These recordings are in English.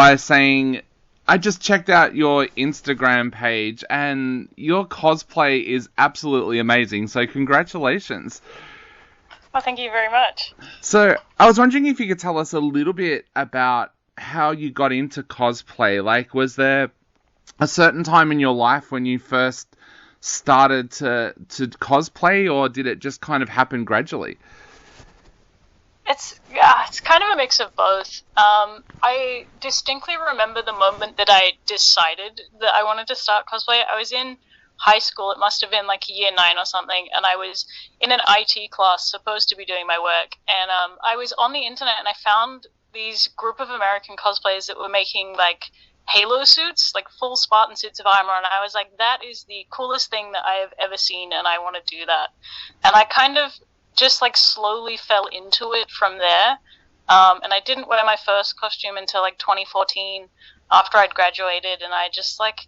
by saying, I just checked out your Instagram page and your cosplay is absolutely amazing. So congratulations. Well, thank you very much. So I was wondering if you could tell us a little bit about how you got into cosplay. Like, was there a certain time in your life when you first started to cosplay, or did it just kind of happen gradually? It's kind of a mix of both. I distinctly remember the moment that I decided that I wanted to start cosplay. I was in high school. It must have been like year 9 or something, and I was in an IT class supposed to be doing my work, and I was on the internet and I found these group of American cosplayers that were making like Halo suits, like full Spartan suits of armor, and I was like, that is the coolest thing that I have ever seen, and I want to do that. And I kind of just like slowly fell into it from there. And I didn't wear my first costume until like 2014 after I'd graduated, and I just like,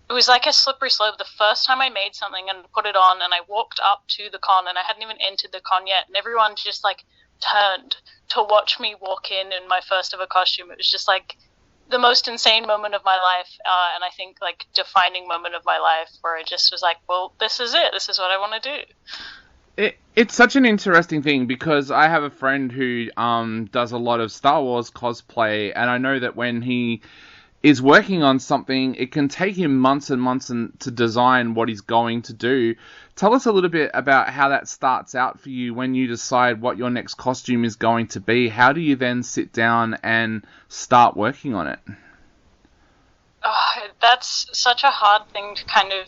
it was like a slippery slope. The first time I made something and put it on, and I walked up to the con, and I hadn't even entered the con yet, and everyone just like turned to watch me walk in my first ever costume. It was just like the most insane moment of my life, and I think like defining moment of my life, where I just was like, well, this is it. This is what I want to do. It's such an interesting thing, because I have a friend who does a lot of Star Wars cosplay, and I know that when he is working on something, it can take him months and months to design what he's going to do. Tell us a little bit about how that starts out for you when you decide what your next costume is going to be. How do you then sit down and start working on it? Oh, that's such a hard thing to kind of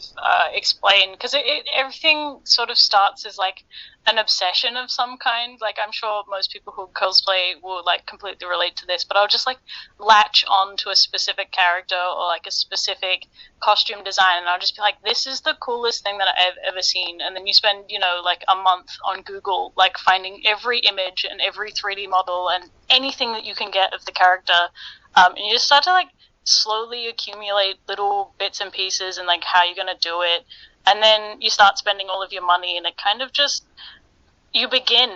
explain, because everything sort of starts as like an obsession of some kind. Like, I'm sure most people who cosplay will like completely relate to this, but I'll just like latch on to a specific character or like a specific costume design, and I'll just be like, this is the coolest thing that I've ever seen. And then you spend, like a month on Google, like finding every image and every 3D model and anything that you can get of the character, and you just start to like slowly accumulate little bits and pieces and like how you're going to do it, and then you start spending all of your money, and it kind of just, you begin,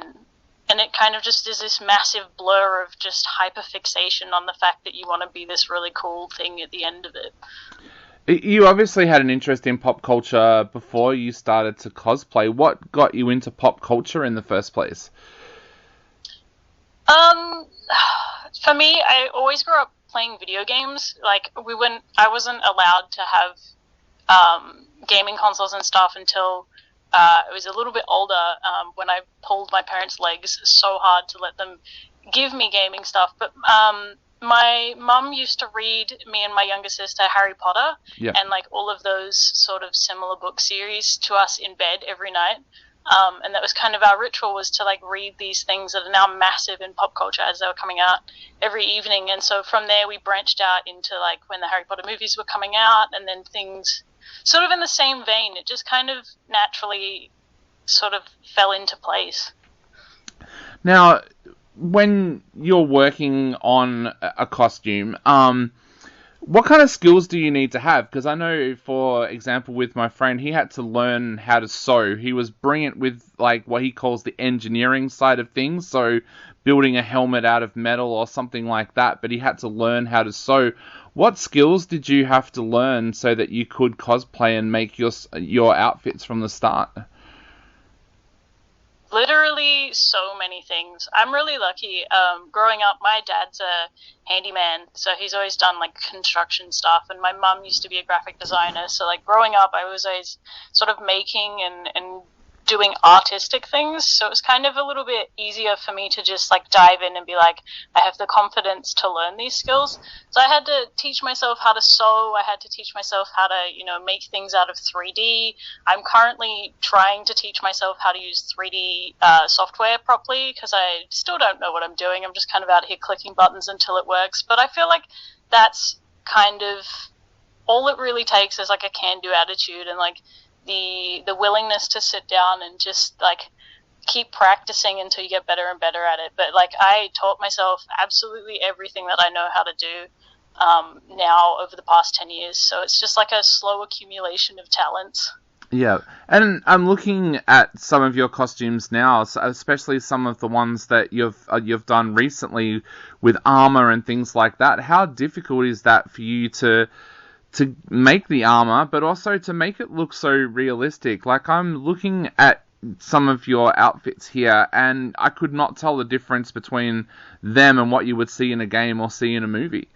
and it kind of just is this massive blur of just hyperfixation on the fact that you want to be this really cool thing at the end of it. You obviously had an interest in pop culture before you started to cosplay. What got you into pop culture in the first place? For me, I always grew up playing video games. Like, I wasn't allowed to have gaming consoles and stuff until I was a little bit older, when I pulled my parents' legs so hard to let them give me gaming stuff. But my mum used to read me and my younger sister Harry Potter, yeah, and like all of those sort of similar book series to us in bed every night. And that was kind of our ritual, was to like read these things that are now massive in pop culture as they were coming out every evening. And so from there we branched out into like when the Harry Potter movies were coming out, and then things sort of in the same vein. It just kind of naturally sort of fell into place. Now, when you're working on a costume, what kind of skills do you need to have? Because I know, for example, with my friend, he had to learn how to sew. He was brilliant with like what he calls the engineering side of things, so building a helmet out of metal or something like that, but he had to learn how to sew. What skills did you have to learn so that you could cosplay and make your outfits from the start? Literally so many things. I'm really lucky. Growing up, my dad's a handyman, so he's always done like construction stuff, and my mum used to be a graphic designer, so like growing up I was always sort of making and doing artistic things, so it was kind of a little bit easier for me to just like dive in and be like, I have the confidence to learn these skills. So I had to teach myself how to sew, I had to teach myself how to, make things out of 3D. I'm currently trying to teach myself how to use 3D software properly, because I still don't know what I'm doing. I'm just kind of out here clicking buttons until it works, but I feel like that's kind of all it really takes, is like a can-do attitude and like the willingness to sit down and just like keep practicing until you get better and better at it. But like, I taught myself absolutely everything that I know how to do now over the past 10 years, so it's just like a slow accumulation of talents. Yeah, and I'm looking at some of your costumes now, especially some of the ones that you've done recently with armor and things like that. How difficult is that for you to make the armor, but also to make it look so realistic? Like, I'm looking at some of your outfits here, and I could not tell the difference between them and what you would see in a game or see in a movie.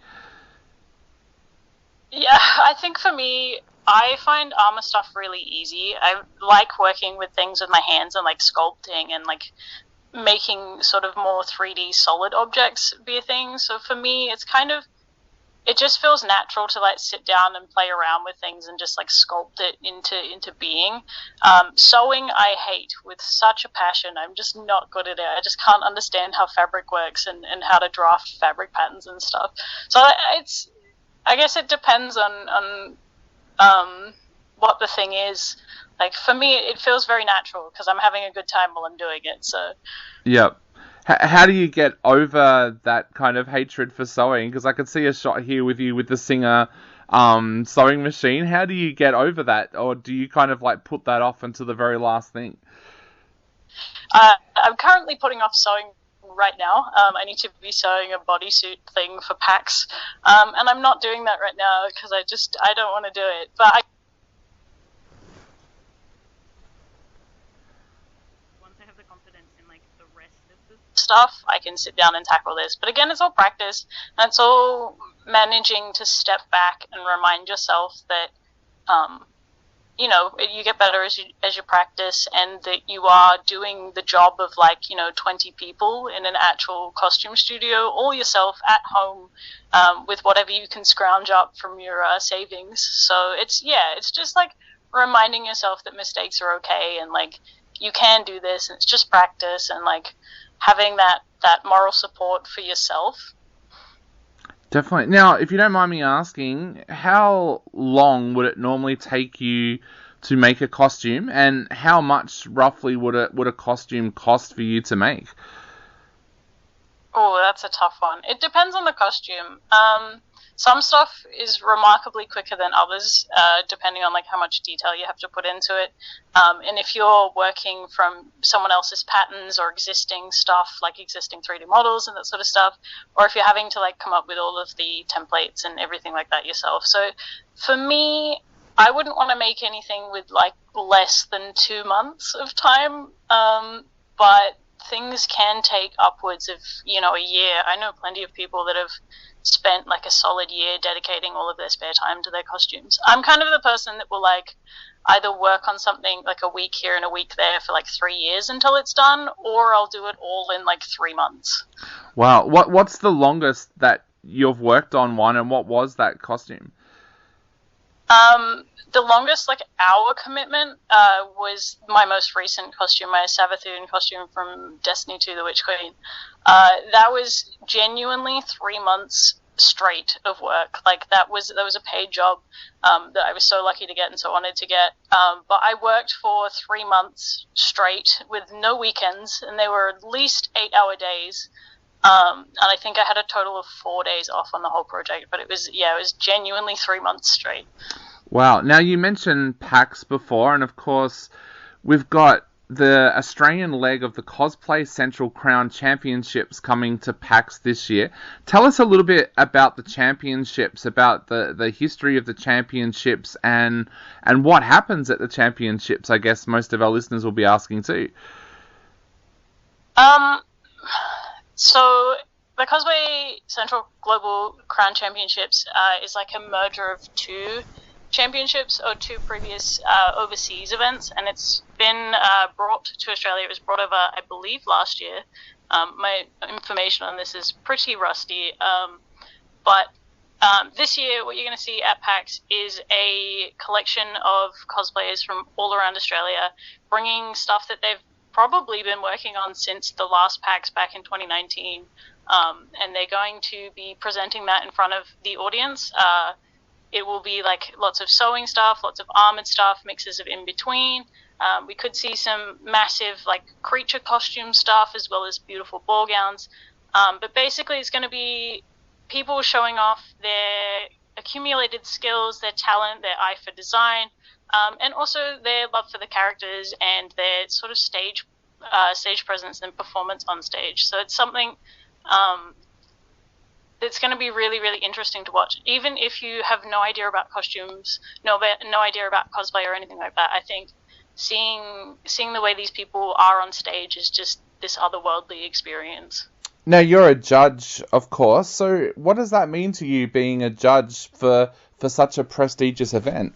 Yeah, I think for me, I find armor stuff really easy. I like working with things with my hands and like sculpting and like making sort of more 3D solid objects be a thing. So for me, it's kind of, it just feels natural to like sit down and play around with things and just like sculpt it into being. Sewing I hate with such a passion. I'm just not good at it. I just can't understand how fabric works and how to draft fabric patterns and stuff. So I guess it depends on what the thing is. Like, for me, it feels very natural because I'm having a good time while I'm doing it. So, yep. How do you get over that kind of hatred for sewing? Because I could see a shot here with you with the Singer sewing machine. How do you get over that? Or do you kind of like put that off until the very last thing? I'm currently putting off sewing right now. I need to be sewing a bodysuit thing for PAX. And I'm not doing that right now because I don't want to do it. But once I have the confidence in like the rest of the stuff, I can sit down and tackle this. But again, it's all practice, and it's all managing to step back and remind yourself that you know, you get better as you practice, and that you are doing the job of 20 people in an actual costume studio, all yourself at home, with whatever you can scrounge up from your savings. So it's just like reminding yourself that mistakes are okay, and like you can do this, and it's just practice, and like having that moral support for yourself. Definitely. Now, if you don't mind me asking, how long would it normally take you to make a costume, and how much roughly would a costume cost for you to make? Oh, that's a tough one. It depends on the costume. Some stuff is remarkably quicker than others, depending on like how much detail you have to put into it. And if you're working from someone else's patterns or existing stuff, like existing 3D models and that sort of stuff, or if you're having to like come up with all of the templates and everything like that yourself. So for me, I wouldn't want to make anything with like less than 2 months of time. But things can take upwards of, a year. I know plenty of people that have spent like a solid year dedicating all of their spare time to their costumes. I'm kind of the person that will like either work on something like a week here and a week there for like 3 years until it's done, or I'll do it all in like 3 months. Wow. What's the longest that you've worked on one, and what was that costume? The longest like hour commitment was my most recent costume, my Savathun costume from Destiny 2: The Witch Queen. That was genuinely 3 months straight of work. Like that was a paid job that I was so lucky to get and so honored to get. But I worked for 3 months straight with no weekends, and they were at least 8-hour days. And I think I had a total of 4 days off on the whole project, but it was genuinely 3 months straight. Wow. Now, you mentioned PAX before, and of course, we've got the Australian leg of the Cosplay Central Crown Championships coming to PAX this year. Tell us a little bit about the championships, about the history of the championships, and what happens at the championships. I guess most of our listeners will be asking too. So the Cosplay Central Global Crown Championships is like a merger of 2 championships or 2 previous overseas events, and it's been brought to Australia. It was brought over, I believe, last year. My information on this is pretty rusty, but this year what you're going to see at PAX is a collection of cosplayers from all around Australia bringing stuff that they've probably been working on since the last PAX back in 2019, and they're going to be presenting that in front of the audience. It will be like lots of sewing stuff, lots of armored stuff, mixes of in between. We could see some massive like creature costume stuff as well as beautiful ball gowns. But basically it's going to be people showing off their accumulated skills, their talent, their eye for design, and also their love for the characters and their sort of stage presence and performance on stage. So it's something it's going to be really, really interesting to watch. Even if you have no idea about costumes, no idea about cosplay or anything like that, I think seeing the way these people are on stage is just this otherworldly experience. Now, you're a judge, of course, so what does that mean to you, being a judge for such a prestigious event?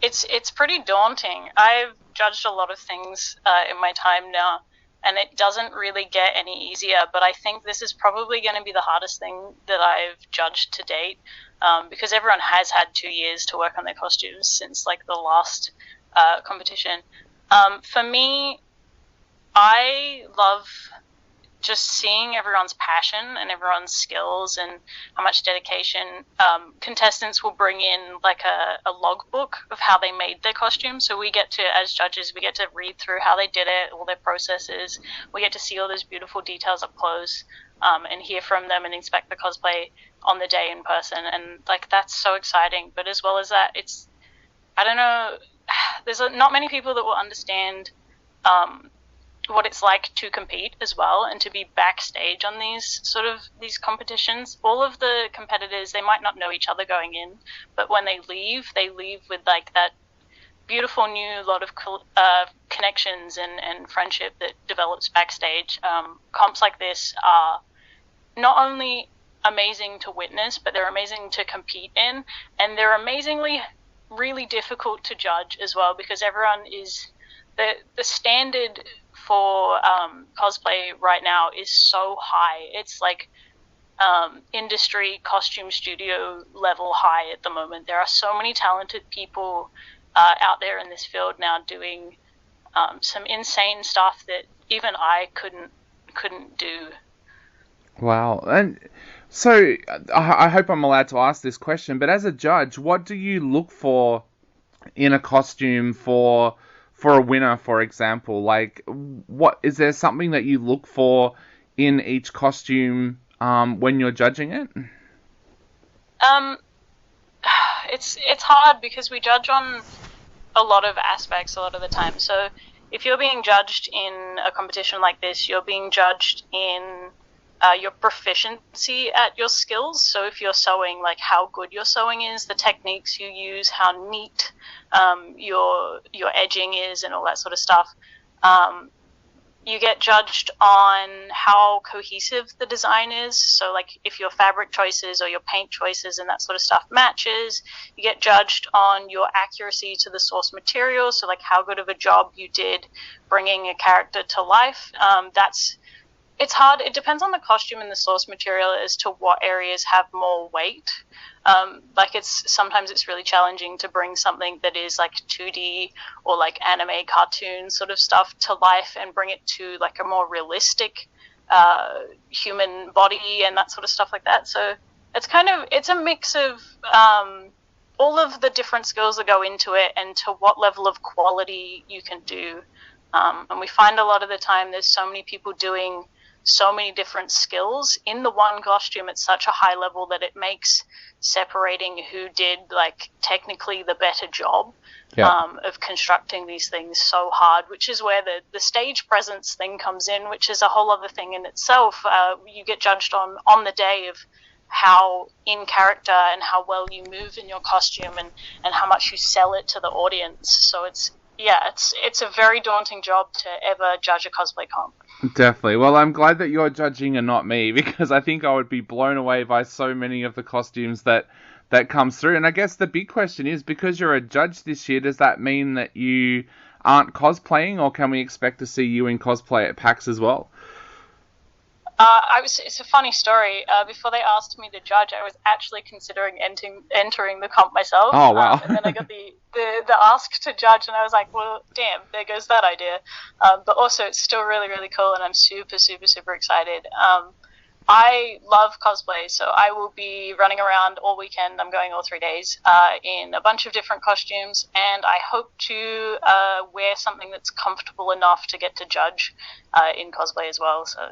It's pretty daunting. I've judged a lot of things in my time now, and it doesn't really get any easier, but I think this is probably going to be the hardest thing that I've judged to date, because everyone has had 2 years to work on their costumes since, like, the last competition. For me, I love just seeing everyone's passion and everyone's skills and how much dedication. Contestants will bring in like a logbook of how they made their costume. So we get to, as judges, we get to read through how they did it, all their processes. We get to see all those beautiful details up close, and hear from them and inspect the cosplay on the day in person. And like, that's so exciting. But as well as that, it's, I don't know, there's not many people that will understand what it's like to compete as well, and to be backstage on these competitions. All of the competitors, they might not know each other going in, but when they leave with like that beautiful new lot of connections and friendship that develops backstage. Comps like this are not only amazing to witness, but they're amazing to compete in, and they're amazingly really difficult to judge as well, because everyone is the standard for cosplay right now is so high. It's like industry costume studio level high at the moment. There are so many talented people out there in this field now doing some insane stuff that even I couldn't do. Wow. And so I hope I'm allowed to ask this question, but as a judge, what do you look for in a costume for a winner, for example? Like, what is there something that you look for in each costume when you're judging it? It's hard because we judge on a lot of aspects a lot of the time. So if you're being judged in a competition like this, you're being judged in your proficiency at your skills. So if you're sewing, like how good your sewing is, the techniques you use, how neat your edging is, and all that sort of stuff. You get judged on how cohesive the design is. So like if your fabric choices or your paint choices and that sort of stuff matches. You get judged on your accuracy to the source material. So like how good of a job you did bringing a character to life. It's hard. It depends on the costume and the source material as to what areas have more weight. Sometimes it's really challenging to bring something that is like 2D or like anime cartoon sort of stuff to life and bring it to like a more realistic human body and that sort of stuff like that. So it's a mix of all of the different skills that go into it and to what level of quality you can do. And we find a lot of the time there's so many people doing so many different skills in the one costume at such a high level that it makes separating who did like technically the better job of constructing these things so hard, which is where the stage presence thing comes in, which is a whole other thing in itself. You get judged on the day of how in character and how well you move in your costume and how much you sell it to the audience. So it's a very daunting job to ever judge a cosplay comp. Definitely. Well, I'm glad that you're judging and not me, because I think I would be blown away by so many of the costumes that comes through. And I guess the big question is, because you're a judge this year, does that mean that you aren't cosplaying, or can we expect to see you in cosplay at PAX as well? It's a funny story. Before they asked me to judge, I was actually considering entering the comp myself. Oh, wow. And then I got the ask to judge, and I was like, well, damn, there goes that idea. But also, it's still really, really cool, and I'm super, super, super excited. I love cosplay, so I will be running around all weekend. I'm going all 3 days in a bunch of different costumes, and I hope to wear something that's comfortable enough to get to judge in cosplay as well. So.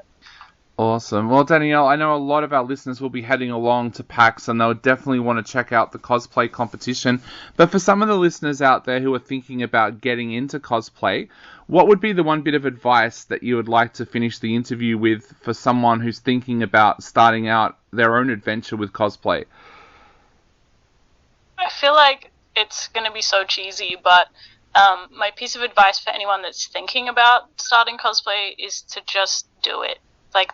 Awesome. Well, Danielle, I know a lot of our listeners will be heading along to PAX and they'll definitely want to check out the cosplay competition. But for some of the listeners out there who are thinking about getting into cosplay, what would be the one bit of advice that you would like to finish the interview with for someone who's thinking about starting out their own adventure with cosplay? I feel like it's going to be so cheesy, but my piece of advice for anyone that's thinking about starting cosplay is to just do it. Like,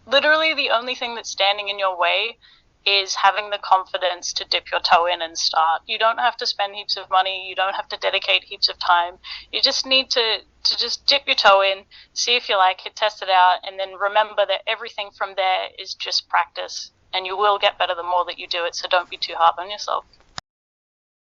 literally the only thing that's standing in your way is having the confidence to dip your toe in and start. You don't have to spend heaps of money. You don't have to dedicate heaps of time. You just need to just dip your toe in, see if you like it, test it out, and then remember that everything from there is just practice. And you will get better the more that you do it, so don't be too hard on yourself.